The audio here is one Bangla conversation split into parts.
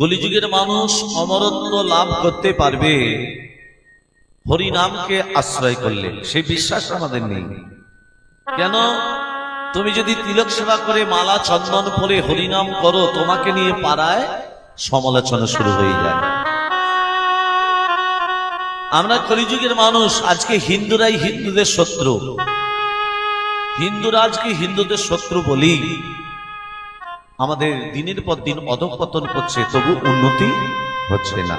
কলিযুগের মানুষ অমরত্ব লাভ করতে পারবে হরিনামকে আশ্রয় করলে, সেই বিশ্বাস আমাদের নেই। কেন? তুমি যদি তিলক সেবা করে মালা চন্দন পরে হরিনাম করো, তোমাকে নিয়ে পাড়ায় সমালোচনা শুরু হয়ে যায়। আমরা কলিযুগের মানুষ, আজকে হিন্দুরাই হিন্দুদের শত্রু, হিন্দুরা আজকে হিন্দুদের শত্রু বলি আমাদের দিনের পর দিন অধঃপতন করছে, তবু উন্নতি হচ্ছে না।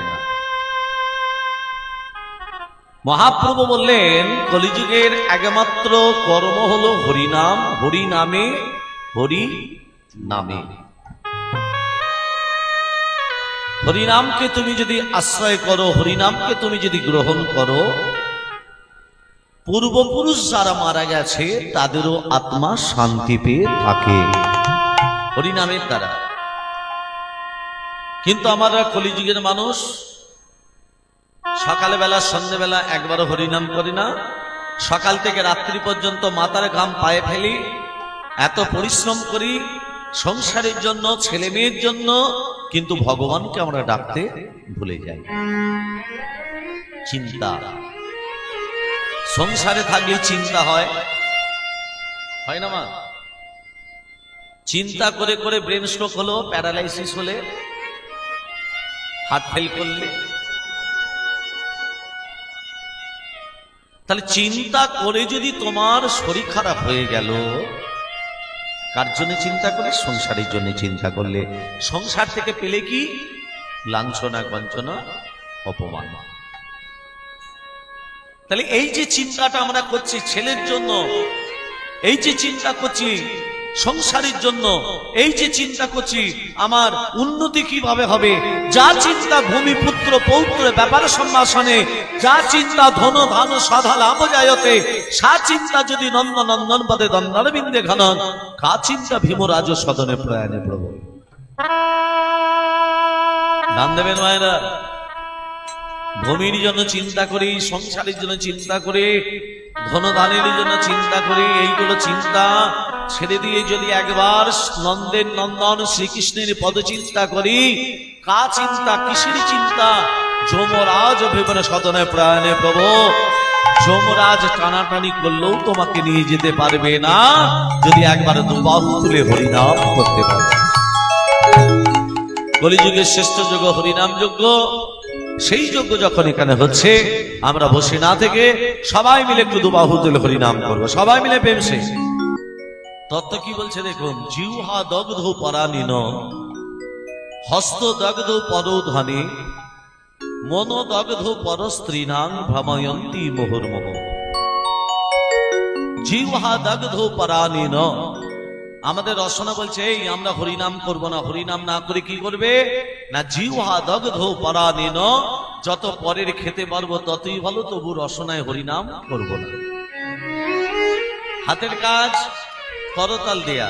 মহাপ্রভু বললেন কলিযুগের একমাত্র কর্ম হলো হরিনাম, হরি নামে হরি নামে। হরিনামকে তুমি যদি আশ্রয় করো, হরিনামকে তুমি যদি গ্রহণ করো, পূর্বপুরুষ যারা মারা গেছে তাদেরও আত্মা শান্তি পেয়ে থাকে হরিনামের দ্বারা। কিন্তু আমরা কলিযুগের মানুষ সকালবেলা সন্ধ্যেবেলা একবারও হরিনাম করি না, সকাল থেকে রাত্রি পর্যন্ত মাথার ঘাম পায়ে ফেলি, এত পরিশ্রম করি সংসারের জন্য, ছেলে মেয়ের জন্য, কিন্তু ভগবানকে আমরা ডাকতে ভুলে যাই। চিন্তা, সংসারে থাকলে চিন্তা হয় না মা? চিন্তা করে করে ব্রেন স্ট্রোক হলো, প্যারালাইসিস হলে, হার্ট ফেল করলে, তাহলে চিন্তা করে যদি তোমার শরীর খারাপ হয়ে গেল, কার জন্য চিন্তা করলে? সংসারের জন্য চিন্তা করলে। সংসার থেকে পেলে কি? লাঞ্ছনা, বঞ্চনা, অপমান। তাহলে এই যে চিন্তাটা আমরা করছি ছেলের জন্য, এই যে চিন্তা করছি সংসারের জন্য, এই যে চিন্তা করছি আমার উন্নতি কিভাবে হবে, যা চিন্তা ভূমিপুত্র পৌত্র ব্যাপার সম্ভাষণে, যা চিন্তা ধন ধান সাধা লাভ যায়তে, সা চিন্তা যদি নন্দ নন্দন পদে দ্বন্দ্বার বিন্দে ঘনন, কা চিন্তা ভীমরাজ সদনে প্রয়াণে প্রভু। দান দেবেন মায়েরা? ভূমির জন্য চিন্তা করি, সংসারের জন্য চিন্তা করে, ধনধানের জন্য চিন্তা করি, এইগুলো চিন্তা ছেড়ে দিয়ে যদি একবার নন্দের নন্দন শ্রীকৃষ্ণের পদ চিন্তা করি, কা চিন্তা, কিসের চিন্তা? যমরাজ ভেবে সদনে প্রাণে প্রভু। যমরাজ টানাটানি করলেও তোমাকে নিয়ে যেতে পারবে না যদি একবার দুবাহু তুলে হরিনাম করতে পারবে। কলিযুগের শ্রেষ্ঠ যজ্ঞ হরিনাম যজ্ঞ। সেই যজ্ঞ যখন এখানে হচ্ছে, আমরা বসে না থেকে সবাই মিলে একটু দুবাহু তুলে হরিনাম করবো, সবাই মিলে প্রেম শেষ। তত্ত্ব কি বলছে দেখুন, জিহ্বা দগ্ধ পরাণীন, হস্ত দগ্ধ পরোধনে, মন দগ্ধ পরস্ত্রীনাং ভ্রময়ন্তী মুহুর্মুহ। জিহ্বা দগ্ধ পরাণীন, আমাদের রচনা বলছে এই আমরা হরিনাম করব না, হরিনাম না করে কি করবে না, জিহ্বা দগ্ধ পরাণীন, যত পরের খেতে পারবো ততই ভালো, তবু রচনায় হরিনাম করব না। হাতের কাজ করতাল দেয়া,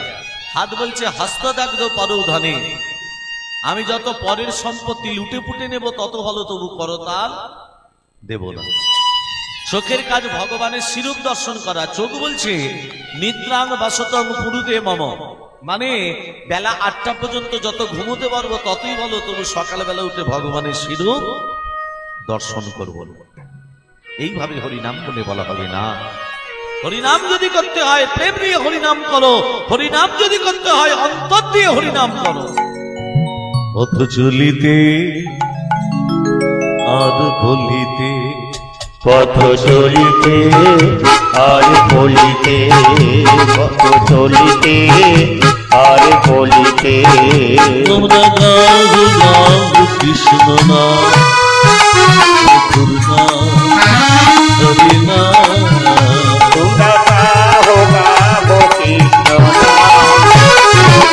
হাত বলছে হস্তদগ্ধ পরোধনে, আমি যত পরের সম্পত্তি লুটে পুটে নেব তত ভালো, তবু করতাল দেব না। চোখের কাজ ভগবানের শিরূপ দর্শন করা, চোখ বলছে নিদ্রাং বাসতং পুরুতে মম, মানে বেলা 8টা পর্যন্ত যত ঘুমোতে পারবো ততই ভালো, তবু সকালবেলা উঠে ভগবানের শিরূপ দর্শন করব না। এইভাবে হরিনাম বলে বলা হবে না। হরিনাম যদি করতে হয় প্রেম দিয়ে হরিনাম করো, হরিনাম যদি করতে হয় অন্তর দিয়ে হরিনাম করো। পথ চলিতে আর বলিতে, পথ চলিতে আর বলিতে, পথ চলিতে আর বলিতে, তোমরা গাও গাও কৃষ্ণ নাম, হরি নাম, তোমরা গাও গাও কৃষ্ণ নাম,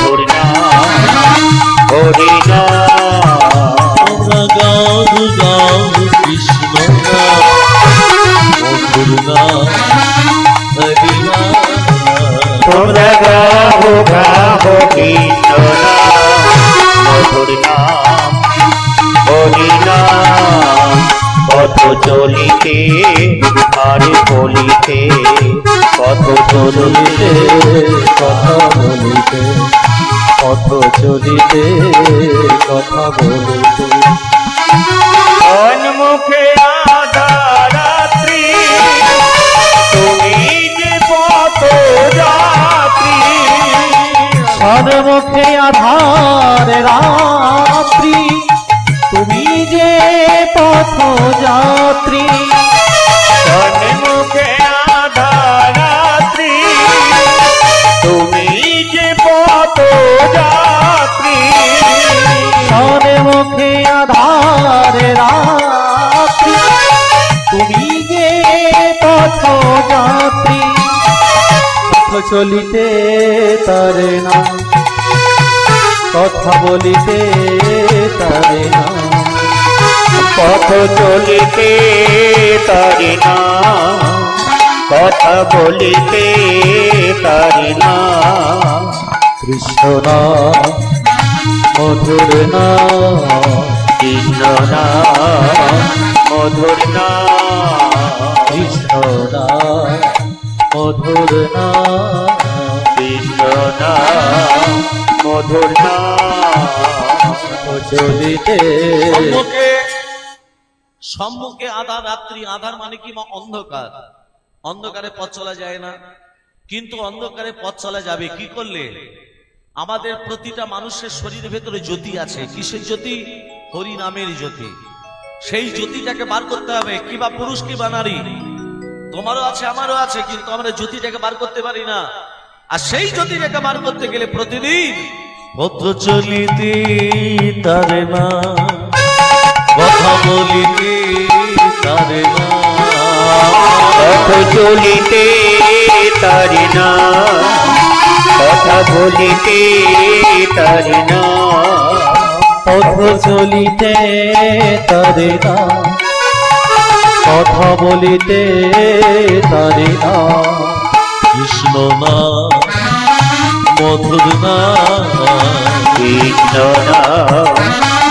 হরি নাম, হরি নাম, তোমরা গাও গাও কৃষ্ণ নাম, হরি নাম, হরি নাম, তোমরা গাও গাও কৃষ্ণ নাম, হরি নাম, হরি নাম। পথ চলিতে আর বলিতে, পথ চলিতে কথা বলিতে, পথ চলিতে কথা বলিতে মুখে আধা রাত্রি তুমি যে পথযাত্রী সন্মুখে আধার রাত্রি তুমি যে পথযাত্রী মুখে আধা রাত্রি তুমি যে পথযাত্রী সন্মুখে আধার রাত্রি তুমি যে পথযাত্রী পথ চলিতে তারে না কথা বলিতে তারে না পথ চলিতে তারি না কথা বলিতে তারি না কৃষ্ণ নাম মধুর নাম কৃষ্ণ মধুর না কৃষ্ণ নাম মধুর নাম কৃষ্ণ মধুর না চলিতে সম্মুখে আধার রাত্রি, আধার মানে কি মা? অন্ধকার। অন্ধকারে পথ চলা যায় না, কিন্তু অন্ধকারে পথ চলা যাবে কি করলে? আমাদের প্রতিটা মানুষের শরীরের ভেতরে জ্যোতি আছে। কিসের জ্যোতি? হরি নামের জ্যোতি। সেই জ্যোতিটাকে বার করতে হবে। কিবা পুরুষ কিবা নারী, তোমারও আছে আমারও আছে, কিন্তু আমরা জ্যোতিটাকে বার করতে পারি না। আর সেই জ্যোতিটাকে বার করতে গেলে প্রতিদিন পথ চলিতে তারে না কথা বলিতে তারে না পথ চলিতে তারি না কথা বলিতে তারি না পথ চলিতে তারে না কথা বলিতে তারে না কৃষ্ণ নাম মধুর নাম কৃষ্ণ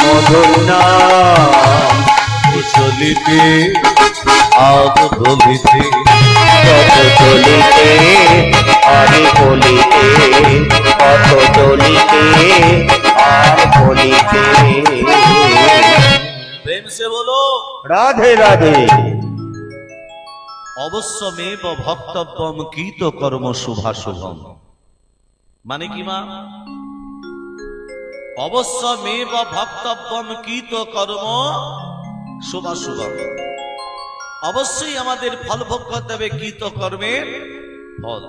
মধুর না চলিতে আগ বলিতে পথ চলিতে আরে বলিতে পথ চলিতে আর বলিতে প্রেম সে বলো রাধে রাধে অবশ্যমেব ভক্তব্যম কৃত কর্ম শুভাশুভম। মানে কি মা? অবশ্যমেব ভক্তব্যম কৃত কর্ম শুভাশুভম। অবশ্যই আমাদের ফল ভোগ করতে হবে কৃত কর্মের ফল।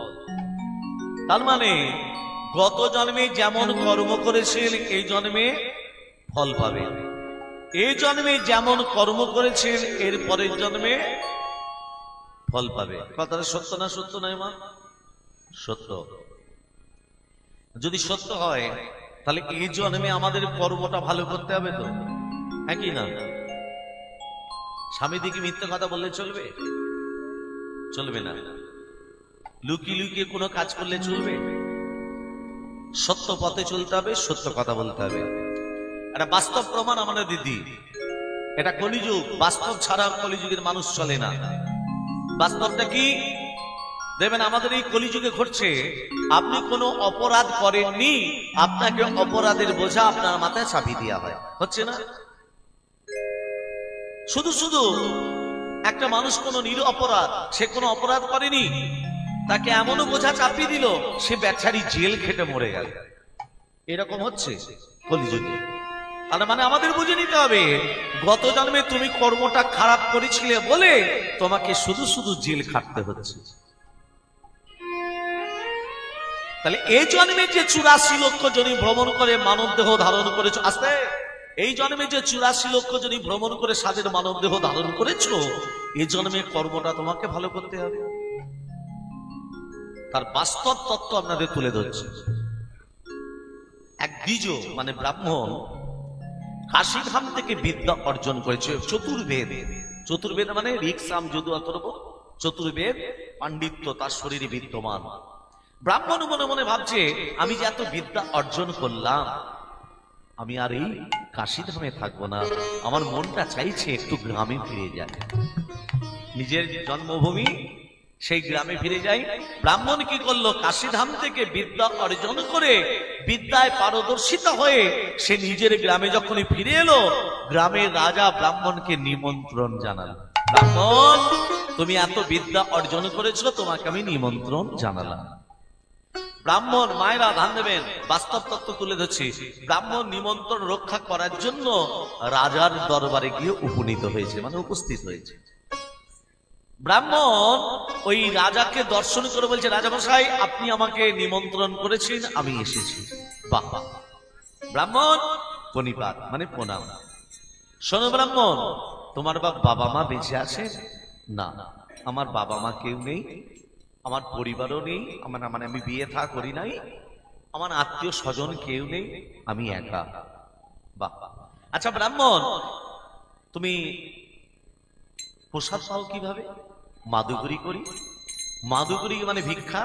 তার মানে গত জন্মে যেমন কর্ম করেছেন এই জন্মে ফল পাবে। এই জন্মে যেমন কর্ম করেছেন এর পরের জন্মে ফল পাবে। কথাটা সত্য না সত্য নয় মা? সত্য। যদি সত্য হয় তাহলে এই জন্মে আমাদের কর্মটা ভালো করতে হবে তো, হ্যাঁ কি না? স্বামী দিকে মিথ্যে কথা বললে চলবে? চলবে না। লুকিয়ে লুকিয়ে কোনো কাজ করলে চলবে? সত্য পথে চলতে হবে, সত্য কথা বলতে হবে। এটা বাস্তব প্রমাণ আমাদের দিদি। এটা কলিযুগ, বাস্তব ছাড়া কলিযুগের মানুষ চলে না। বাস্তবটা কি দেখবেন আমাদের এই কলিযুগে ঘটছে। আপনি কোনো অপরাধ করেননি, আপনাকে অপরাধের বোঝা আপনার মাথায় চাপিয়ে দেওয়া হয়, হচ্ছে না? শুধু শুধু একটা মানুষ কোনো নিরপরাধ, সে কোনো অপরাধ করেনি, তাকে এমনও বোঝা চাপিয়ে দিল সে বেচারি জেল খেটে মরে গেল। এরকম হচ্ছে কলিযুগে। তার মানে আমাদের বুঝে নিতে হবে গত জন্মে তুমি কর্মটা খারাপ করেছিলে বলে তোমাকে শুধু শুধু জেল খাটতে হচ্ছে। তাহলে এই জন্মে যে 84 লক্ষ জনি ভ্রমণ করে মানব দেহ ধারণ করেছ, আস্তে এই জন্মে যে 84 লক্ষ জনি ভ্রমণ করে সাদের মানব দেহ ধারণ করেছো, এই জন্মে কর্মটা তোমাকে ভালো করতে হবে। তার বাস্তব তত্ত্ব আপনাদের তুলে ধরছে। এক দ্বিজ মানে ব্রাহ্মণ কাশীধাম থেকে বিদ্যা অর্জন করেছে। চতুর্বেদ, চতুর্বেদ মানে ঋক সাম যদু অথর্ব, চতুর্বেদ পাণ্ডিত্য তার শরীরে বিদ্যমান। ব্রাহ্মণ মনে মনে ভাবছে আমি যে এত বিদ্যা অর্জন করলাম, আমি আর এই কাশীধামে থাকবো না, আমার মনটা চাইছে একটু গ্রামে ফিরে যায়, নিজের জন্মভূমি সেই গ্রামে ফিরে যাই। ব্রাহ্মণ কি করলো? কাশীধাম থেকে বিদ্যা অর্জন করে বিদ্যায় পারদর্শিতা হয়ে সে নিজের গ্রামে যখনই ফিরে এলো, গ্রামের রাজা ব্রাহ্মণকে নিমন্ত্রণ জানাল। ব্রাহ্মণ, তুমি এত বিদ্যা অর্জন করেছো, তোমাকে আমি নিমন্ত্রণ জানালাম। ব্রাহ্মণ, মায়েরা ধান দেবেন, বাস্তব তত্ত্ব তুলে ধরছি। ব্রাহ্মণ নিমন্ত্রণ রক্ষা করার জন্য রাজার দরবারে গিয়ে উপনীত হয়েছে, মানে উপস্থিত হয়েছে। ব্রাহ্মণ ওই রাজাকে দর্শন করে বলছে, রাজামশাই আপনি আমাকে নিমন্ত্রণ করেছেন, আমি এসেছি। বাহ! ব্রাহ্মণ প্রণিপাত মানে প্রণাম। শোনো ব্রাহ্মণ, তোমার বাবা মা বেঁচে আছে? না, আমার বাবা মা কেউ নেই, আমার পরিবারও নেই, মানে আমি বিয়ে থা করি নাই, আমার আত্মীয় স্বজন কেউ নেই, আমি একা। বাহ! আচ্ছা ব্রাহ্মণ, তুমি প্রসাদ পাও কিভাবে? মাদুগুরি করি। মাদুগুরি মানে ভিক্ষা,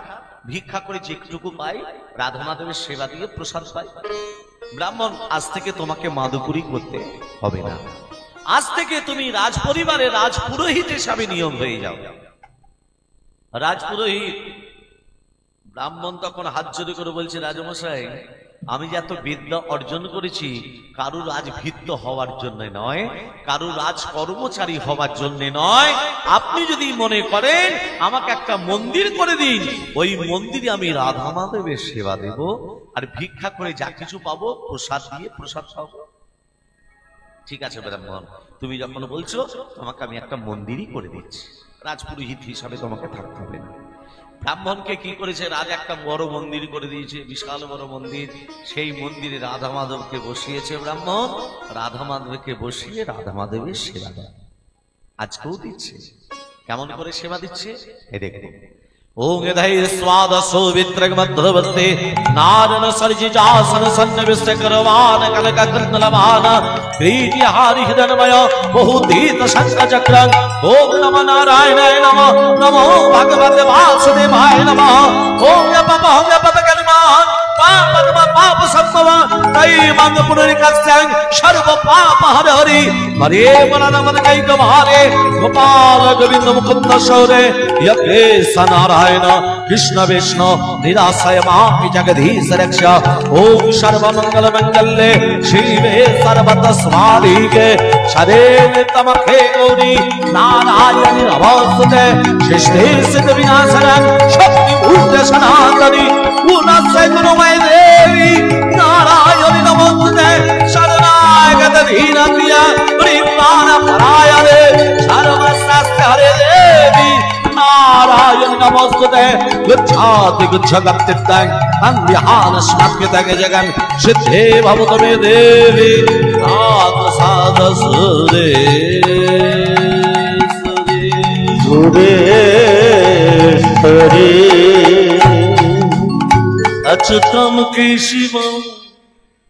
ভিক্ষা করে যেটুকু পাই রাধা মাধবের সেবা দিয়ে প্রসাদ পাই। ব্রাহ্মণ, আজ থেকে তোমাকে মাদুগুরি করতে হবে না, আজ থেকে তুমি রাজপরিবারে রাজপুরোহিত হিসাবে নিয়ম হয়ে যাও। রাজপুরোহিত। ব্রাহ্মণ তখন হাত জোড়ে করে বলছে, রাজমশাই আমি যে এত বিদ্যা অর্জন করেছি কারু রাজভিত্ত হওয়ার জন্য নয়, কারু রাজ কর্মচারী হওয়ার জন্য নয়। আপনি যদি মনে করেন আমাকে একটা মন্দির করে দিন, ওই মন্দিরে আমি রাধা মাধবের সেবা দেব, আর ভিক্ষা করে যা কিছু পাবো প্রসাদ দিয়ে প্রসাদ পাবো। ঠিক আছে ব্রাহ্মণ, তুমি যখন বলছো তোমাকে আমি একটা মন্দিরই করে দিচ্ছি, রাজপুরোহিত হিসাবে তোমাকে থাকতে হবে না। ব্রাহ্মণকে কি করেছে, রাজা একটা বড় মন্দির করে দিয়েছে, বিশাল বড় মন্দির। সেই মন্দিরে রাধা মাধবকে বসিয়েছে ব্রাহ্মণ, রাধা মাধবকে বসিয়ে রাধা মাধবের সেবা দেয়। আজকেও দিচ্ছে। কেমন করে সেবা দিচ্ছে এ দেখুন। ওং এধাই স্বাদ সৌবিত্রক মধ্যবর্তী নারন সর্জিজাসন সন্নিবিষ্ট করবান কনক কৃষ্ণলমান প্രീতি হারি হৃদয়ময় বহুদীত শঙ্খ চক্রং। ওং নমো নারায়ণায় নমঃ, নমো ভগবতে বাসুদেবায় নমঃ। ওং পপহং পপকর্মান পাপদ্ম পাপ সম্ভবান তৈমং পুনরিকস্যং সর্ব পাপ হর হরি হরে মননমন কৈক ভারে গোপাল গোবিন্দ মুকুন্দ সৌরে ইয়ে সনারায়ণ কৃষ্ণ বিষ্ণু নিরাশয় মামি জগদীশ রক্ষ। ওম সর্বমঙ্গল মঙ্গলে শিবে সর্বত স্বাধিকে সদেব তমকে গৌরী নারায়ণী নমস্তুতে সৃষ্টি সিদ্ধ বিনাশনং শক্তি ভূত সনাতনী গুণাশ্রয় গুণময় দেবী নারায়ণী নমস্তুতে শরণাগত দীন প্রিয়া পরিত্রাণ পরায়ণে সর্বশাস্ত্র হরে দেবী নারায়ণী নমস্তুতে গুচ্ছাতি গুচ্ছগপ্তিত্বং অন্বিহান স্মার্কিতং জগন সিদ্ধে ভবত মে দেবী সাধ সাধ সুরে সুরেশ্বরী अच्युतम केशवम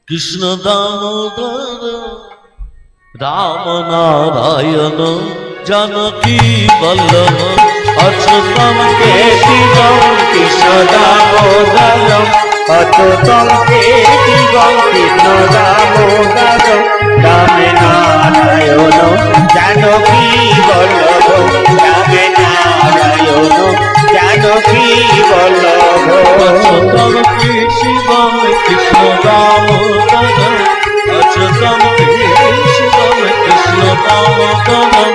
कृष्ण दामोदर राम नारायण जानकी वल्लभ। अच्युतम केशवम कृष्ण दामोदरम अच्युतम केशवम कृष्ण दामोदरम राम नारायण जानकी वल्लभ राम नारायण जानकी वल्लभ। अच्युतम केशवम कृष्ण दामोदर अच्युतम केशवम कृष्ण दामोदर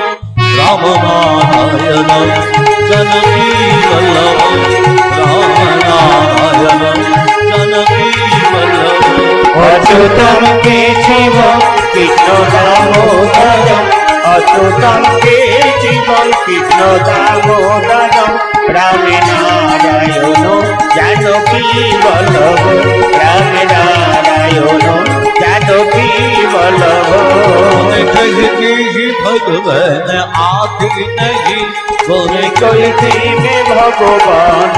राम नारायण जानकी वल्लभ राम नारायण जानकी वल्लभ। अच्युतम केशवम कृष्ण दामोदरम अच्युतम केशवम कृष्ण दामोदरम राम नारायण जानकी वल्लभ राम नारायण जानकी वल्लभ। भगवान आदि नहीं कोई थी में भगवान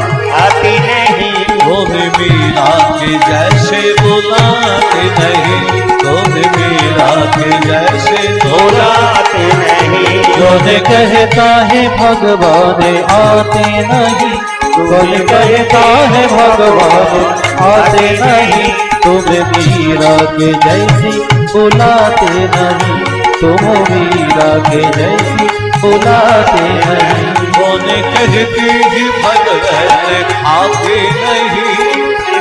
आती नहीं कोने मीरा के जैसे बुलाते नहीं कोने मीरा के जैसे बुलाते नहीं। कौन कहता है भगवान आते नहीं, कौन कहता है भगवान आते नहीं। तुम मीरा के जैसी बुलाते नहीं, तुम मीरा के जैसी बुलाते नहीं। कौन कहती ही भगवान आते नहीं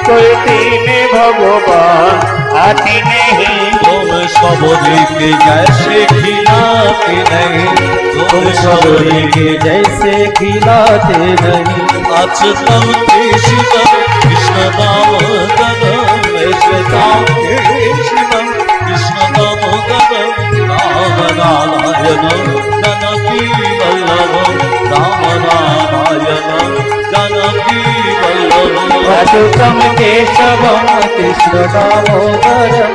कोई तीन भगवान आती नहीं तुम सबरी के जैसे खिलाते नहीं तुम सबरी के जैसे खिलाते नहीं अच्युतम केशवम कृष्ण दामोदरम श्वेताम केशवम कृष्ण दामोदरम राम नारायणम जानकी वल्लभम राम नारायणम जानकी वल्लभम अच्युतम केशवम कृष्ण दामोदरम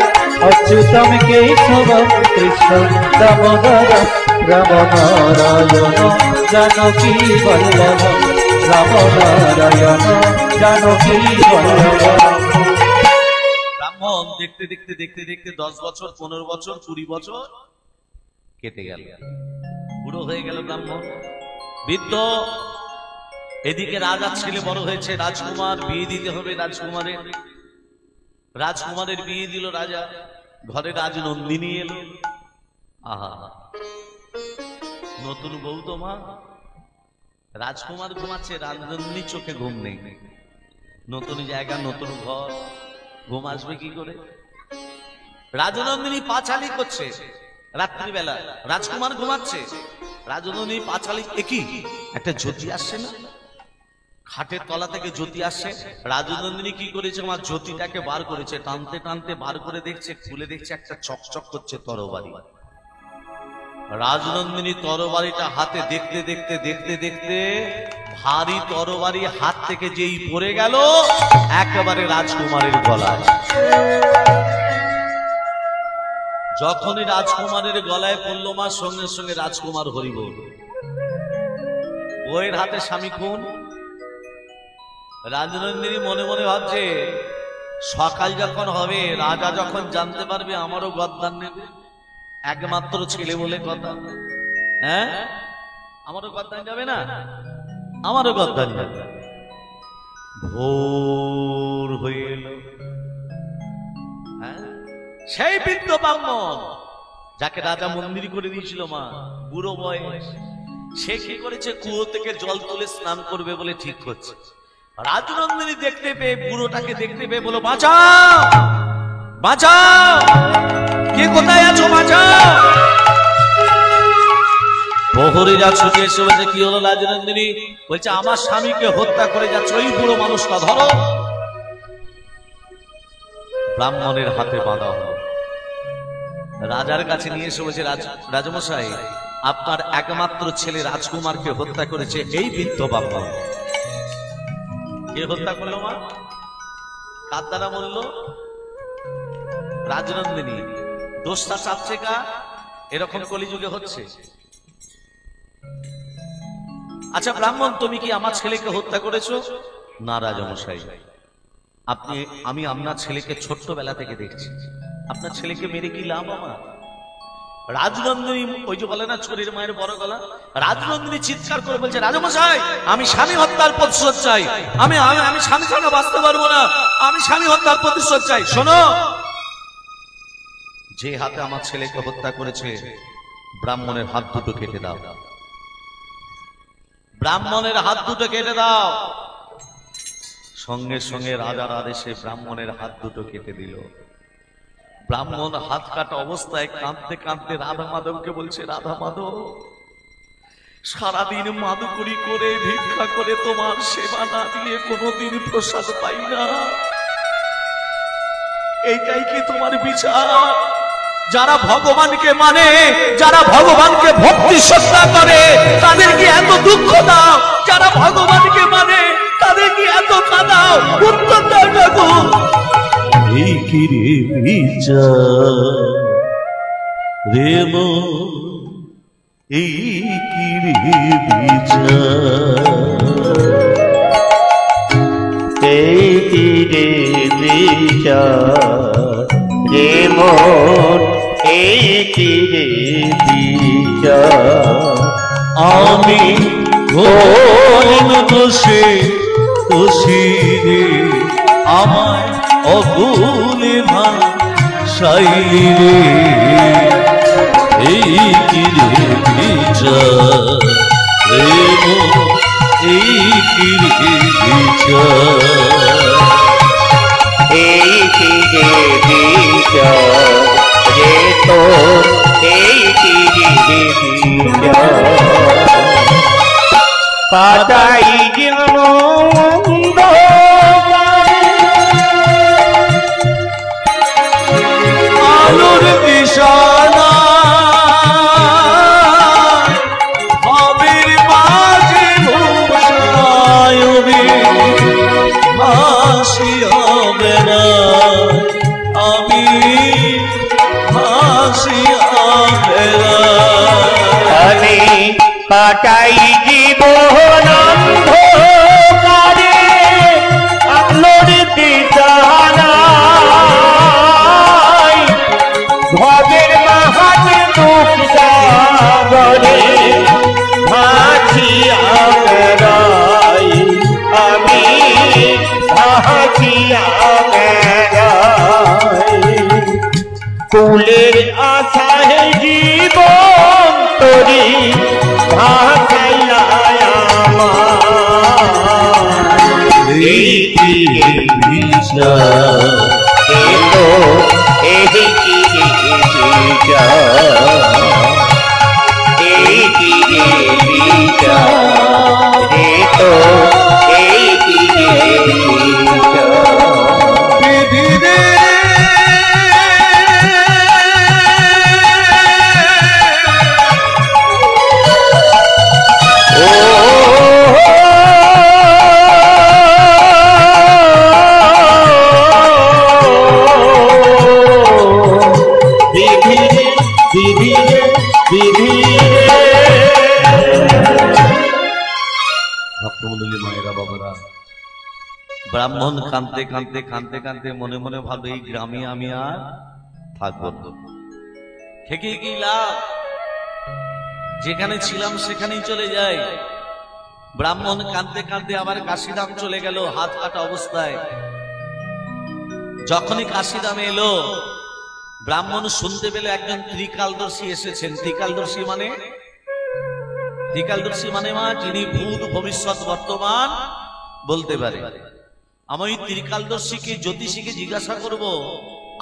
अच्युतम केशवम कृष्ण दामोदरम राम नारायणम जानकी वल्लभम राम नारायण जानकी वल्लभम। ব্রাহ্মণ দেখতে দেখতে দেখতে দেখতে 10 বছর 15 বছর 20 বছর কেটে গেল, বুড়ো হয়ে গেল ব্রাহ্মণ, বৃদ্ধ। এদিকে রাজার ছেলে বড় হয়েছে, রাজকুমার, বিয়ে দিতে হবে রাজকুমারের বিয়ে দিল রাজা, ঘরে রাজনন্দিনী এলো। আহা, নতুন বউ তো মা, রাজকুমার ঘুমাচ্ছে, রাজনন্দিনী চোখে ঘুম নেই, নতুন জায়গা নতুন ঘর, ঘুম আসবে কি করে? রাজনন্দিনী পাঁচালি করছে রাত্রিবেলা, রাজকুমার ঘুমাচ্ছে, রাজনন্দিনী পাঁচালি। একই একটা জ্যোতি আসছে না, খাটের তলা থেকে জ্যোতি আসছে। রাজনন্দিনী কি করেছে, আমার জ্যোতিটাকে বার করেছে, টানতে টানতে বার করে দেখছে, খুলে দেখছে একটা চকচক করছে তরবারি। রাজনন্দিনী তরবারিটা হাতে দেখতে দেখতে দেখতে দেখতে ভারী তরবারি হাত থেকে যেই পড়ে গেল একেবারে রাজকুমারের গলায়। যখনই রাজকুমারের গলায় পড়ল মা, সঙ্গে সঙ্গে রাজকুমার হরিবোল। বইয়ের হাতে স্বামী খুন। রাজনন্দিনী মনে মনে ভাবছে, সকাল যখন হবে, রাজা যখন জানতে পারবে আমারও গদ্দান নেবে, একমাত্র ছেলে বলে কথা, হ্যাঁ আমারও গদ্দান যাবে না, আমারও গদ্দান যাবে। ভোর হয়ে এলো, হ্যাঁ সেই বৃদ্ধ ব্রাহ্মণ যাকে রাজা মন্দির করে দিয়েছিল মা, বুড়ো বয়স, সে কি করেছে, কুয়ো থেকে জল তুলে স্নান করবে বলে ঠিক করছে। রাজনন্দিনী দেখতে পেয়ে, বুড়োটাকে দেখতে পেয়ে বলো, বাঁচাও বাঁচাও, কে কোথায় আছো, বাঁচাও। প্রহরীরা ছুটে এসে বলছে, কি হলো রাজনন্দিনী? বলছে, আমার স্বামীকে হত্যা করে যাচ্ছে ওই বুড়ো মানুষটা, ধরো। ব্রাহ্মণের হাতে বাঁধা হলো, রাজার কাছে নিয়ে এসে বলছে, রাজমশাই, আপনার একমাত্র ছেলে রাজকুমারকে হত্যা করেছে এই বৃদ্ধ ব্রাহ্মণ। কে হত্যা করলো মা? কার দ্বারা বললো? রাজনন্দিনী। দোষটা চাচ্ছে কা? এরকম কলিযুগে হচ্ছে। আচ্ছা ব্রাহ্মণ, তুমি কি আমার ছেলেকে হত্যা করেছো? না রাজমশাই, আমি আপনার ছেলেকে ছোট্টবেলা থেকে দেখছি, আপনার ছেলেকে মেরে কি লাভ আমার? রাজনন্দিনী, ওই যে বলে না চোরের মায়ের বড় গলা, রাজনন্দিনী চিৎকার করে বলছে, রাজমশাই, আমি স্বামী হত্যার প্রতিশোধ চাই, আমি স্বামী ছাড়া বাঁচতে পারবো না, আমি স্বামী হত্যার প্রতিশোধ চাই। শোনো, যে হাতে আমার ছেলেকে হত্যা করেছে ব্রাহ্মণের হাত দুটো কেটে দাও, ব্রাহ্মণের হাত দুটো কেটে দাও। সঙ্গে সঙ্গে রাজার আদেশে ব্রাহ্মণের হাত দুটো কেটে দিল। ব্রাহ্মণ হাত কাটা অবস্থায় কাঁদতে কাঁদতে রাধা মাধবকে বলছে, রাধা মাধব, সারাদিন মাদুকুরি করে ভিক্ষা করে তোমার সেবা না দিয়ে কোনোদিন প্রসাদ পাই না, এইটাই কি তোমার বিচার? যারা ভগবানকে মানে, যারা ভগবানকে ভক্তি শ্রদ্ধা করে, তাদেরকে এত দুঃখ দাও, যারা ভগবানকে মানে তাদেরকে এত কাঁদাও, উত্তর দাও ঠাকুর। এই কি রে বিচার রে মন, এই কি রে বিচার, এই কি রে বিচার রে মন, এই কি রে বিচার। আমি কোন দোষে দোষী রে, আমায় অকুলে ভাষাই রে, এই কি রে বিচার রে মন, এই কি রে বিচার। এই কি যে বিচার রে তোর, এই কি যে বিচার। পাতাই যেন আলোর দিশানা হবের মাঝে ভূষায়বে হাসি হবে না আমি হাসি হবে না। আমি কাটাই জীবন অন্ধকারে আলোর দিশানায়, ভবের মহান দুঃখ সাগরে ভাসিয়া বেড়াই, আমি ভাসিয়া বেড়াই। কুলের আশায় জীবন তরি ভাসাইয়া আমার, এই কি বিচার এ তো, এই কি বিচার, এই কি বিচার এ তো, এই কি বিচার। বিধিরে ভক্তমণ্ডলী মায়েরা বাবারা, ব্রাহ্মণ কাঁদতে কাঁদতে কাঁদতে কাঁদতে মনে মনে ভাবে এই গ্রামে আমি আর থাকবো না, থেকে কি লাভ, যেখানে ছিলাম সেখানেই চলে যাই। ব্রাহ্মণ কাঁদতে কাঁদতে আবার কাশিধাম চলে গেল হাত কাটা অবস্থায়। যখনই কাশিধামে এলো, ব্রাহ্মণ শুনতে পেল একজন ত্রিকালদর্শী এসেছেন। ত্রিকালদর্শী মানে মা যিনি ভূত ভবিষ্যৎ বর্তমান বলতে পারে। আমি ওই ত্রিকালদর্শীকে জ্যোতিষীকে জিজ্ঞাসা করব,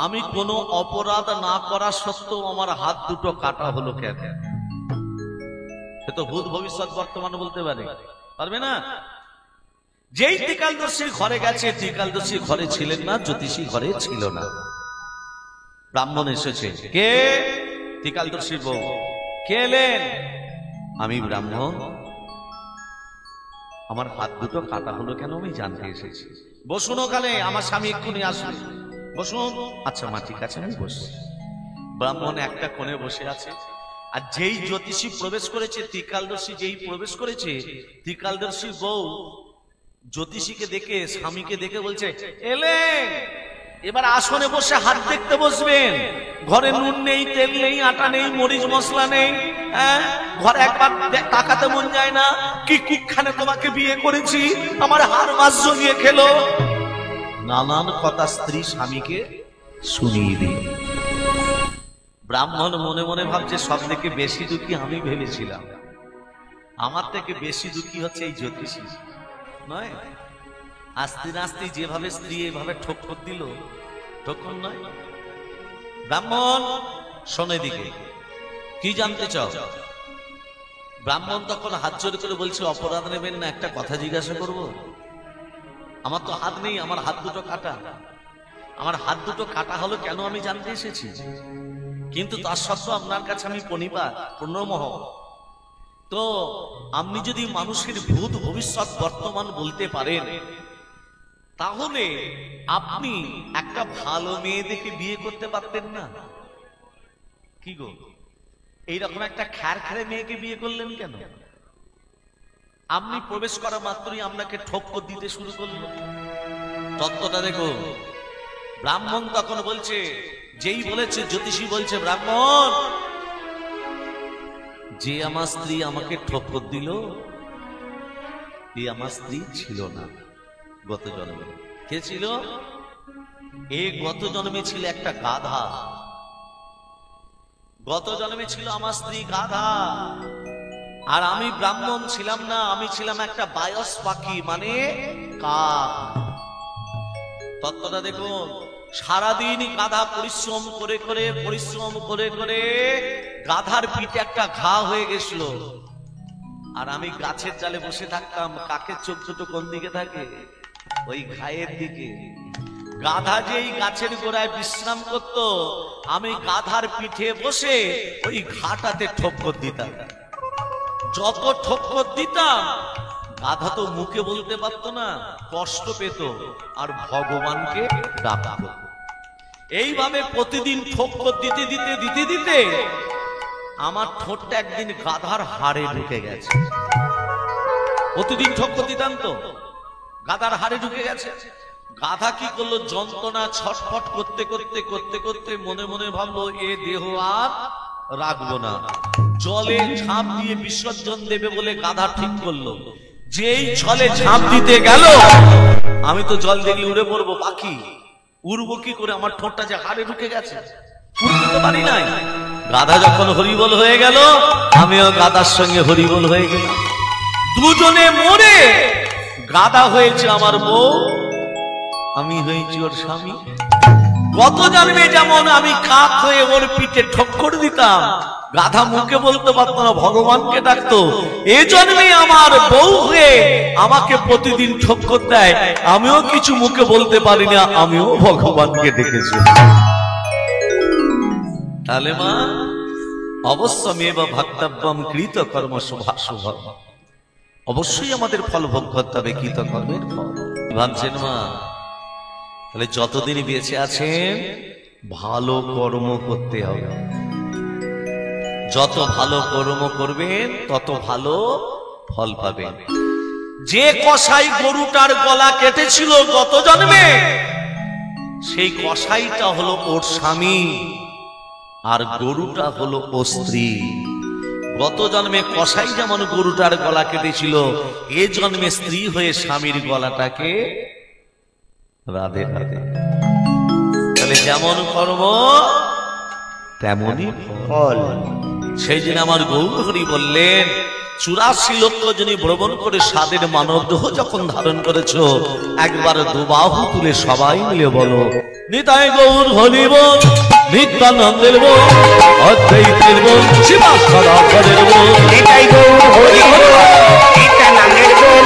আমি কোনো অপরাধ না করা সত্ত্বেও আমার হাত দুটো কাটা হলো কেন? সে তো ভূত ভবিষ্যৎ বর্তমান বলতে পারবে না। যেই ত্রিকালদর্শীর ঘরে গেছে, ত্রিকালদর্শী ঘরে ছিলেন না, জ্যোতিষী ঘরে ছিল না। ব্রাহ্মণ এসেছে, কে? ত্রিকালদর্শীর বউ। কে এলেন? আমি ব্রাহ্মণ, আমার হাত দুটো কাটা হলো কেন আমি জানতে এসেছি। বসুন ওখানে, আমার স্বামী এক্ষুনি আসবে, বসুন। আচ্ছা মা, ঠিক আছে, আমি বসছি। ব্রাহ্মণ একটা কোণে বসে আছে, আর যেই জ্যোতিষী প্রবেশ করেছে, ত্রিকালদর্শী যেই প্রবেশ করেছে, ত্রিকালদর্শীর বউ জ্যোতিষীকে দেখে, স্বামীকে দেখে বলছে, এলেন, এবার আসনে বসে হাত দেখতে বসবেন। ঘরে নুন নেই, তেল নেই, আটা নেই, মরিচ মশলা নেই, ঘরে একবার তাকাতে মন যায় না। কি কুখানে তোমাকে বিয়ে করেছি, আমার হাড় মাস জমিয়ে খেলো। নানান কথা স্ত্রী স্বামীকে শুনিয়ে দিল। ব্রাহ্মণ মনে মনে ভাবছে, সব থেকে বেশি দুঃখী আমি ভেবেছিলাম, আমার থেকে বেশি দুঃখী হচ্ছে এই জ্যোতিষী নয়। আস্তে আস্তে যেভাবে স্ত্রী এভাবে ঠক্কর দিল, ঠক্কর নয়। ব্রাহ্মণ শোনে দিকে, কি জানতে চাও? ব্রাহ্মণ তখন হাত জোর করে বলছে, অপরাধ নেবেন না, একটা কথা জিজ্ঞাসা করব। আমার তো হাত নেই, আমার হাত দুটো কাটা। আমার হাত দুটো কাটা হলো কেন আমি জানতে এসেছি, কিন্তু তার সত্ত্বেও আপনার কাছে আমি পূর্ণমহ। তো আপনি যদি মানুষের ভূত ভবিষ্যৎ বর্তমান বলতে পারেন, তাহলে আপনি একটা ভালো মেয়ে দেখে বিয়ে করতে পারতেন না? কি গো, এইরকম একটা খ্যারখ্যারে মেয়েকে বিয়ে করলেন কেন? আপনি প্রবেশ করা মাত্রই আপনাকে ঠক্কর দিতে শুরু করলো। তত্ত্বটা দেখো। ব্রাহ্মণ তখন বলছে, যেই বলেছে, জ্যোতিষী বলছে, ব্রাহ্মণ, যে আমার স্ত্রী আমাকে ঠক্কর দিল, এই আমার স্ত্রী ছিল না গত জন্মে। কে ছিল? এই গত জন্মে ছিল একটা গাধা। গত জন্মে ছিল আমার স্ত্রী গাধা, আর আমি ব্রাহ্মণ ছিলাম না, আমি ছিলাম একটা বায়স পাখি, মানে কাক। তত্ত্বটা দেখুন। সারাদিন গাধা পরিশ্রম করে করে গাধার পিঠে একটা ঘা হয়ে গেছিল। আর আমি গাছের ডালে বসে থাকতাম, কাকের চোখ দুটো কোন দিকে থাকে? ওই ঘায়ের দিকে। গাধা যেই গাছের গোড়ায় বিশ্রাম করত, আমি গাধার পিঠে বসে ওই ঘাটাতে ঠক্কর দিতাম। যত ঠক্কর দিতাম, গাধা তো মুখে বলতে পারতো না, কষ্ট পেত আর ভগবানকে ডাকতো। এইভাবে প্রতিদিন ঠক্কর দিতে দিতে দিতে দিতে আমার ঠোঁটটা একদিন গাধার হাড়ে ঢুকে গেছে। প্রতিদিন ঠক্কর দিতাম তো, গাধার হাড়ে ঢুকে গেছে। গাধা কি করলো, যন্ত্রণা ছটফট করতে করতে করতে করতে মনে মনে ভাবলো এ দেহ আর রাখবো না, জলে ঝাঁপ দিয়ে বিসর্জন দেবে বলে গাধা ঠিক করলো। যেই জলে ঝাঁপ দিতে গেল, আমি তো জল দেখলে উড়ে পড়বো, পাখি উড়বো কি করে? আমার ঠোঁটটা যে হাড়ে ঢুকে গেছে, উড়তে তো পারি নাই। গাধা যখন হরিবল হয়ে গেল, আমিও গাধার সঙ্গে হরিবল হয়ে গেলাম। দুজনে মরে, গাধা হয়েছে আমার বউ, আমি হয়েছি ওর স্বামী। গত জন্মে যেমন আমি কাক হয়ে ওর পিঠে ঠক্কর দিতাম, গাধা মুখে বলতে পারতো না, ভগবানকে ডাকতো। এই জন্মে আমার বউ হয়ে আমাকে প্রতিদিন ঠক্কর দেয়, আমিও কিছু মুখে বলতে পারি না, আমিও ভগবানকে ডেকেছি। তাহলে মা, অবশ্যমেব ভক্তব্যম কৃত কর্ম শুভাশুভ, অবশ্যই আমাদের ফল ভোগ করতে হবে, কৃত কর্মের ফল। ভাবছেন মা, তাহলে যতদিন বেঁচে আছেন ভালো কর্ম করতে হবে। যত ভালো কর্ম করবেন তত ভালো ফল পাবেন। যে কসাই গরুটার গলা কেটেছিল গত জন্মে, সেই কসাইটা হলো ওর স্বামী, আর গরুটা হলো ও স্ত্রী। গত জন্মে কসাই যেমন গরুটার গলা কেটেছিল, এ জন্মে স্ত্রী হয়ে স্বামীর গলাটাকে রাধে রাধে। তাহলে যেমন কর্ম তেমনই ফল। সেই জন্য আমার গৌর হরি বললেন, 84 লক্ষ যিনি ভ্রমণ করে স্বাদের মানব দেহ যখন ধারণ করেছ, একবার দুবাহু তুলে সবাই মিলে বলো, নিতাই গৌর হরি বল, নিত্যানন্দের বল, অদ্বৈতের বল, শিবাসরাধরের বল। নিতাই গৌর হরি বল, নিত্যানন্দের বল,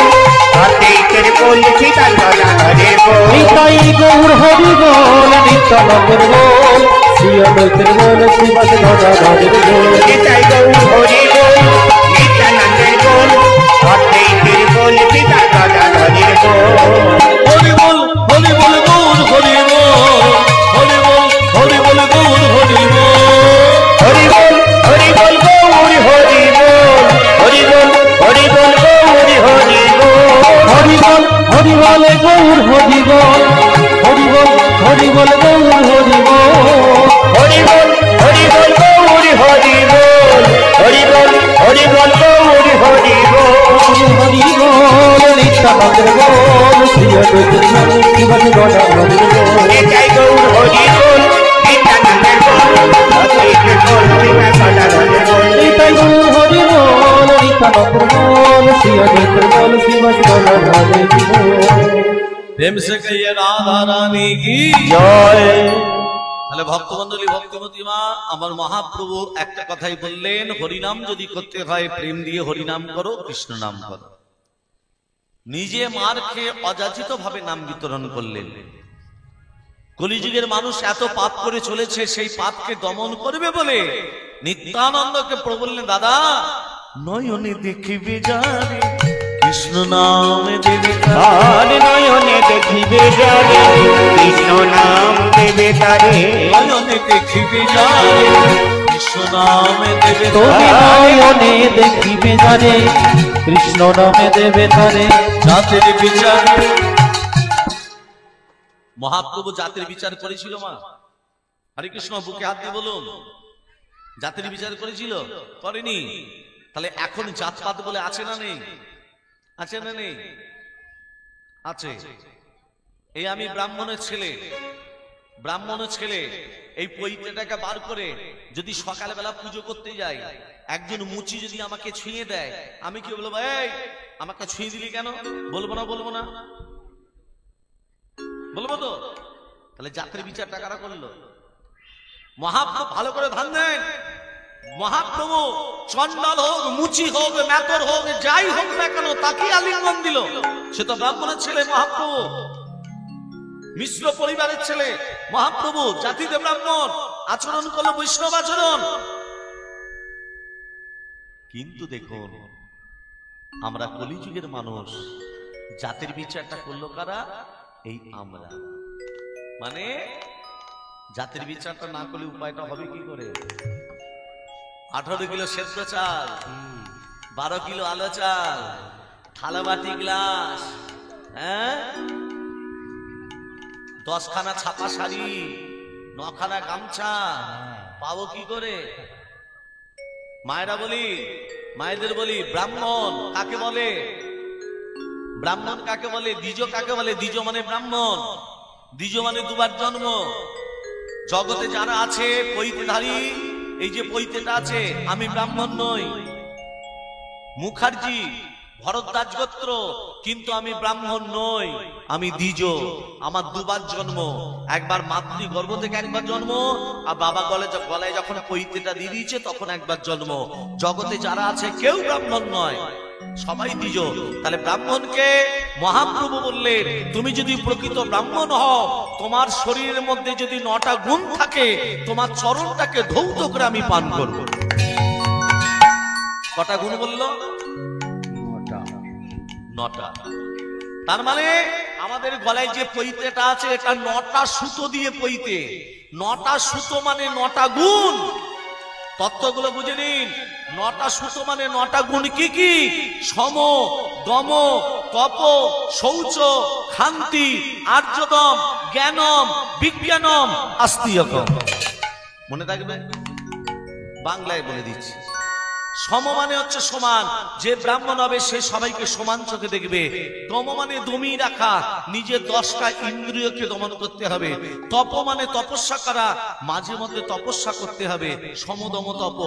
অদ্বৈতের বল, শিবাসরাধরের বল। নিতাই গৌর হরি বল, নিত্যানন্দের বল, শ্রী অদ্বৈতের বল, শিবাসরাধরের বল। নিতাই গৌর হরি বল, নিত্যানন্দের বল, অদ্বৈতের বল, শিবাসরাধরের বল। হরি বল, হরি বল গৌর হরি বল, হরি বল, হরি বল গৌর হরি বল। হরি বল, হরি বল গৌর হরি বল, হরি বল, হরি বল গৌর হরি বল। হরি বল, হরি বল গৌর হরি বল, হরি বল, হরি বল গৌর হরি বল। হরি বল, হরি বল গৌর হরি বল, হরি বল, হরি বল গৌর হরি বল। হরি বল, নিত্যানন্দের বল, শ্রী অদ্বৈতের বল, শিবাসরাধরের বল। নিতাই গৌর হরি বল, নিত্যানন্দের বল, অদ্বৈতের বল, শিবাসরাধরের বল। নিতাই গৌর হরি বল, নিত্যানন্দের বল, শ্রী অদ্বৈতের বল, শিবাসরাধরের বল। প্রেম সে কহিয়ে রাধা রানী কি জয়। তাহলে ভক্তমন্ডলী, ভক্তিমতী মা, আমার মহাপ্রভু একটা কথাই বললেন, হরিনাম যদি করতে হয় প্রেম দিয়ে হরিনাম করো, কৃষ্ণ নাম করো। নিজে মার খেয়ে অযাচিত ভাবে নাম বিতরণ করলেন। কলিযুগের মানুষ এত পাপ করে চলেছে, সেই পাপকে দমন করবে বলে নিত্যানন্দকে প্রভু বললেন, দাদা নয়নে দেখিবে যারে কৃষ্ণ নামে দেবে আর নয়নে দেখিবে যারে কৃষ্ণ নাম দেবে তারে। নয়নে দেখিবে যারে কৃষ্ণ নামে দেবে তুমি তারে। নয়নে দেখিবে যারে কৃষ্ণ নামে দেবে তারে। জাতির বিচার, মহাপ্রভু জাতির বিচার করেছিল মা? হরে কৃষ্ণ, বুকে হাত দিয়ে বলুন, জাতির বিচার করেছিল? করেনি? তাহলে এখন জাতপাত বলে আছে না নেই? আছে না নেই? আছে। এই আমি ব্রাহ্মণের ছেলে, ব্রাহ্মণের ছেলে, এই পৈতেটাকে বার করে যদি সকালবেলা পুজো করতে যাই, একজন মুচি যদি আমাকে ছুঁয়ে দেয়, আমি কি বলবো? এই আমাকে ছুঁয়ে দিলি কেন? বলবো না, বলবো না? বলবো তো? তাহলে জাতের বিচারটা কারা করলো? মহাপ্রভু। ভালো করে ধ্যান দেন, মহাপ্রভু চন্ডাল হোক, মুচি হোক, মেতর হোক, যাই হোক না কেন, তাকে আলিঙ্গন দিল। সে তো ব্রাহ্মণের ছেলে মহাপ্রভু, মিশ্র পরিবারের ছেলে মহাপ্রভু, জাতিতে ব্রাহ্মণ, আচরণ করলো বৈষ্ণব আচরণ। কিন্তু দেখুন, আমরা কলিযুগের মানুষ, জাতের বিচারটা করলো কারা? এই আমরা। মানে জাতের বিচারটা না করলে উপায়টা হবে কি করে? 18 কিলো সেদ্ধ চাল, 12 কিলো আলো চাল, থালাবাটি গ্লাস, হ্যাঁ, 10 খানা ছাপা শাড়ি, 9 খানা গামছা পাবো কি করে? মায়েরা বলি, মায়েদের বলি, ব্রাহ্মণ কাকে বলে? ব্রাহ্মণ কাকে বলে? দ্বিজ কাকে বলে? দ্বিজ মানে ব্রাহ্মণ, দ্বিজ মানে দুবার জন্ম। জগতে যারা আছে পৈতেধারী, এই যে পৈতেটা আছে, আমি ব্রাহ্মণ নই, মুখার্জি, ভরদ্বাজ গোত্র, কিন্তু আমি ব্রাহ্মণ নই, আমি দ্বিজ। আমার দুবার জন্ম, একবার মাতৃ গর্ভ থেকে একবার জন্ম, আর বাবা গলায় যখন পৈতেটা দিয়ে দিয়েছে তখন একবার জন্ম। জগতে যারা আছে কেউ ব্রাহ্মণ নয়, সবাই দ্বিজ। তাহলে ব্রাহ্মণকে মহাপ্রভু বললেন, তুমি যদি প্রকৃত ব্রাহ্মণ হও, তোমার শরীরের মধ্যে যদি 9টা গুণ থাকে, তোমার চরণটাকে ধৌত করে আমি পান করব। কটা গুণ বললো? 9টা। তার মানে আমাদের গলায় যে পৈতেটা আছে, এটা 9টা সুতো দিয়ে পৈতে। 9টা সুতো মানে 9টা গুণ। তত্ত্বগুলো বুঝে নিন। 9টা সুতো মানে 9টা গুণ কি কি? সম, দম, তপ, শৌচ, ক্ষান্তি, আর্যদম, জ্ঞানম, বিজ্ঞানম, আস্তিকম। মনে থাকবে? বাংলায় বলে দিচ্ছি। সম মানে হচ্ছে সমান, যে ব্রাহ্মণ হবে সে সবাইকে সমান চোখে দেখবে। দম মানে দমিয়ে রাখা, নিজের 10টা ইন্দ্রিয়কে দমন করতে হবে। তপ মানে তপস্যা করা, মাঝে মধ্যে তপস্যা করতে হবে, সমদম তপ।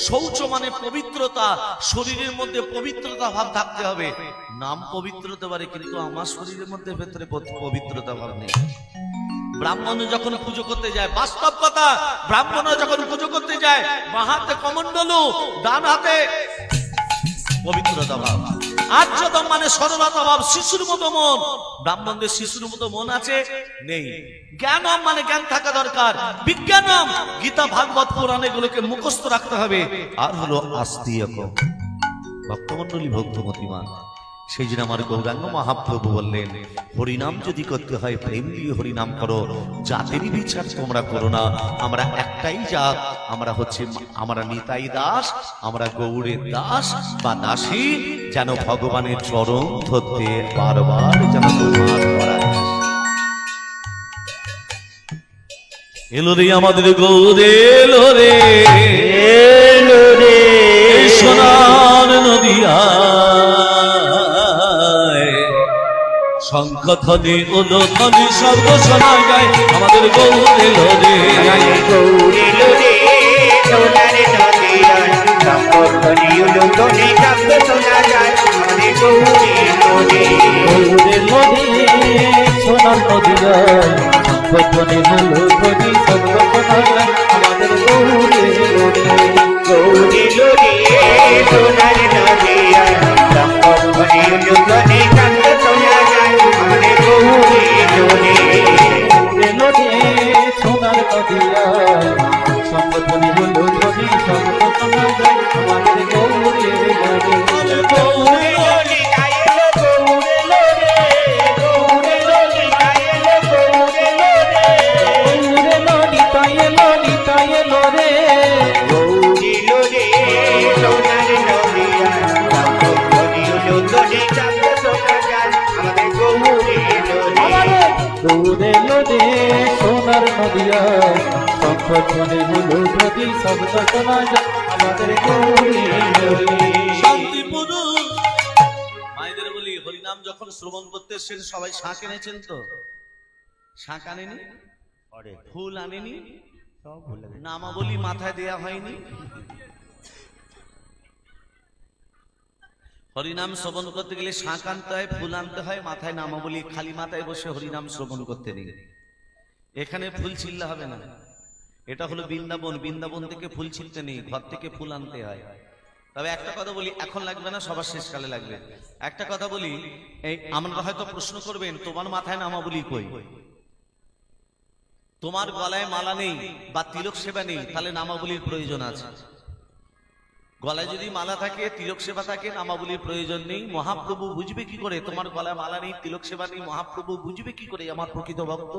শৌচ মানে পবিত্রতা, শরীরের মধ্যে পবিত্রতা ভাব থাকতে হবে। নাম পবিত্র হতে পারে, কিন্তু আমার শরীরের মধ্যে ভেতরে পবিত্রতা ভাব নেই। ব্রাহ্মণ যখন পুজো করতে যায়, বাস্তব কথা, ব্রাহ্মণ যখন পুজো করতে যায়, বাঁ হাতে কমণ্ডলু, ডান হাতে পবিত্রতা ভাব। আর্যদম মানে সরলতা ভাব, শিশুর মতো মন। ব্রাহ্মণদের শিশুর মতো মন আছে? নেই। জ্ঞানম মানে জ্ঞান থাকা দরকার। বিজ্ঞানম, গীতা ভাগবত পুরাণ এগুলোকে মুখস্থ রাখতে হবে। আর হলো আস্তিকম, ভক্তমন্ডলী, ভক্তমতিমান। সেই জন্য আমার গৌরাঙ্গ মহাপ্রভু বললেন, হরিনাম যদি করতে হয় প্রেম দিয়ে হরিনাম করো, জাতেরই বিচার তোমরা করো না। আমরা একটাই জাত, আমরা নিতাই দাস, আমরা গৌরের দাস বা দাসী, যেন ভগবানের চরণ ধরতে বারবার যেন তোমার করা। এলো রে আমাদের গৌরে, এলো রে, এলো রে সোনার নদিয়া, শঙ্খ ধ্বনি উলধ্বনি শব্দ শোনা যায়, আমাদের গৌর এলো রে, গৌর এলো রে, সোনার নদিয়ায়, শঙ্খ ধ্বনি উলধ্বনি শব্দ শোনা যায়, আমাদের গৌর এলো রে। গৌর এলো রে, সোনার নদিয়ায়, শঙ্খ ধ্বনি উলধ্বনি শব্দ শোনা যায়, আমাদের গৌর এলো রে। গৌর এলো রে, সোনার নদিয়ায়, শঙ্খ ধ্বনি উলধ্বনি শব্দ শোনা যায়, আমাদের গৌর এলো রে। এলো রে, সোনার নদিয়ায়, শঙ্খ ধ্বনি উলধ্বনি শব্দ শোনা যায়, আমাদের গৌর এলো রে। গৌর এলো রে, আইলো গৌর এলো রে, গৌর এলো রে, আইলো গৌর এলো রে। গৌর এলো, নিতাই এলো, নিতাই এলো রে। গৌর এলো রে, সোনার নদিয়ায়, শঙ্খ ধ্বনি উলধ্বনি শব্দ শোনা যায়, আমাদের গৌর এলো রে। গৌর এলো রে, সোনার নদিয়ায়, শঙ্খ ধ্বনি উলধ্বনি শব্দ শোনা যায়, আমাদের গৌর এলো রে। শান্তি পুরুষ। মায়েদের বলি, হরিনাম যখন শ্রবণ করতে এসেছেন, সবাই শাঁখ এনেছেন তো? শাঁখ আনেনি? ফুল আনেনি? নামাবলী মাথায় দেয়া হয়নি? হরিনাম শ্রবণ করতে গেলে শাঁখ আনতে হয়, ফুল আনতে হয়, মাথায় নামাবলী, খালি মাথায় বসে হরিনাম শ্রবণ করতে নেই। এখানে ফুল ছিললে হবে না, এটা হলো বৃন্দাবন, বৃন্দাবন থেকে ফুল ছিলতে নেই, ঘর থেকে ফুল আনতে হয়। তবে একটা কথা বলি, এখন লাগবে না, সবার শেষকালে লাগবে। একটা কথা বলি, এই আমরা হয়তো প্রশ্ন করবেন তোমার মাথায় নামাবলী কই, তোমার গলায় মালা নেই বা তিলক সেবা নেই, তাহলে নামাবলীর প্রয়োজন আছে। গলায় যদি মালা থাকে, তিলক সেবা থাকে, নামাবলীর প্রয়োজন নেই। মহাপ্রভু বুঝবে কি করে তোমার গলায় মালা নেই, তিলক সেবা নেই? মহাপ্রভু বুঝবে কি করে আমার প্রকৃত ভক্ত?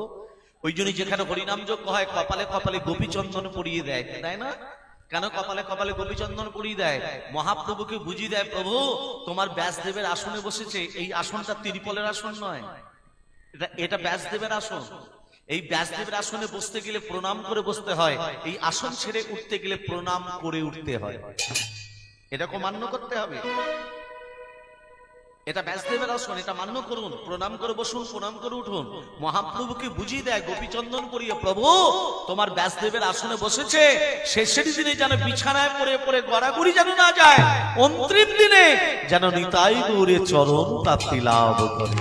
ওই জন্য যেখানে হরিনাম যজ্ঞ হয় কপালে কপালে গোপীচন্দন পরিয়ে দেয়, তাই না? কেন কপালে কপালে গোপীচন্দন পরিয়ে দেয়? মহাপ্রভুকে বুঝিয়ে দেয়, প্রভু তোমার ব্যাসদেবের আসনে বসেছে, এই আসনটা তিরপলের আসন নয়, এটা ব্যাসদেবের আসন। এই ব্যাসদেবের আসনে বসতে গেলে প্রণাম করে বসতে হয়, এই আসন ছেড়ে উঠতে গেলে প্রণাম করে উঠতে হয়। এটাকে মান্য করতে হবে। এটা ব্যাসদেবের আসন, এটা মান্য করুন, প্রণাম করে বসুন, প্রণাম করে উঠুন। মহাপ্রভুকে বুঝিয়ে দেয় গোপীচন্দন পরিয়ে, প্রভু তোমার ব্যাসদেবের আসনে বসেছে, শেষের দিনে যেন বিছানায় পড়ে পড়ে গড়াগড়ি যেন না যায়, অন্তিম দিনে যেন নিতাই গৌরে চরণ প্রাপ্তি লাভ করে।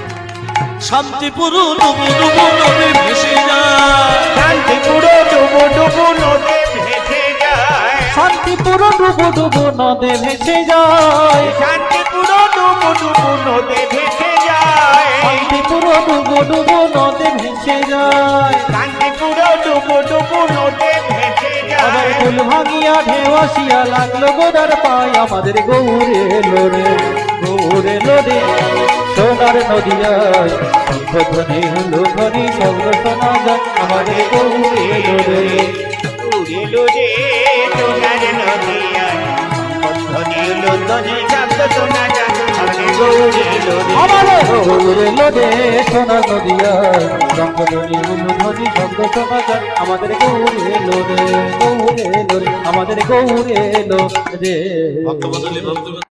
শান্তিপুর ডুবু ডুবু নদী ভেসে যায়, শান্তিপুর ডুবু ডুবু নদে ভেসে যায়, শান্তিপুর ডুবু ডুবু নদে ভেসে যায়, শান্তিপুর ডুবু ডুবু নদে ভেসে যায়, শান্তিপুর ডুবু ডুবু নদে ভেসে যায়। শান্তিপুর ডুবু ডুবু নদে ভেসে আবার যায়। ফুল ভাঙিয়া ঢেউ আসিয়া লাগলো গোদার পায়, আমাদের গৌরে লোরে, গৌরে লোরে সোনার নদিয়ায় শঙ্খ ধ্বনি হলো ধ্বনি শব্দ শোনা যায়, আমাদের গৌরে লোরে। উড়ে লোরে সোনার নদিয়ায়, ধ্বনি লুধ্বনি শব্দ শোনা যায়, আমাদের গৌরে লোরে। আমাদের গৌরে লোরে সোনার নদিয়ায় শঙ্খ ধ্বনি হলো ধ্বনি শব্দ শোনা যায়, আমাদের গৌরে লোরে, গৌরে লোরে, আমাদের গৌরে লোরে। ভক্তমণ্ডলী, ভক্তবৃন্দ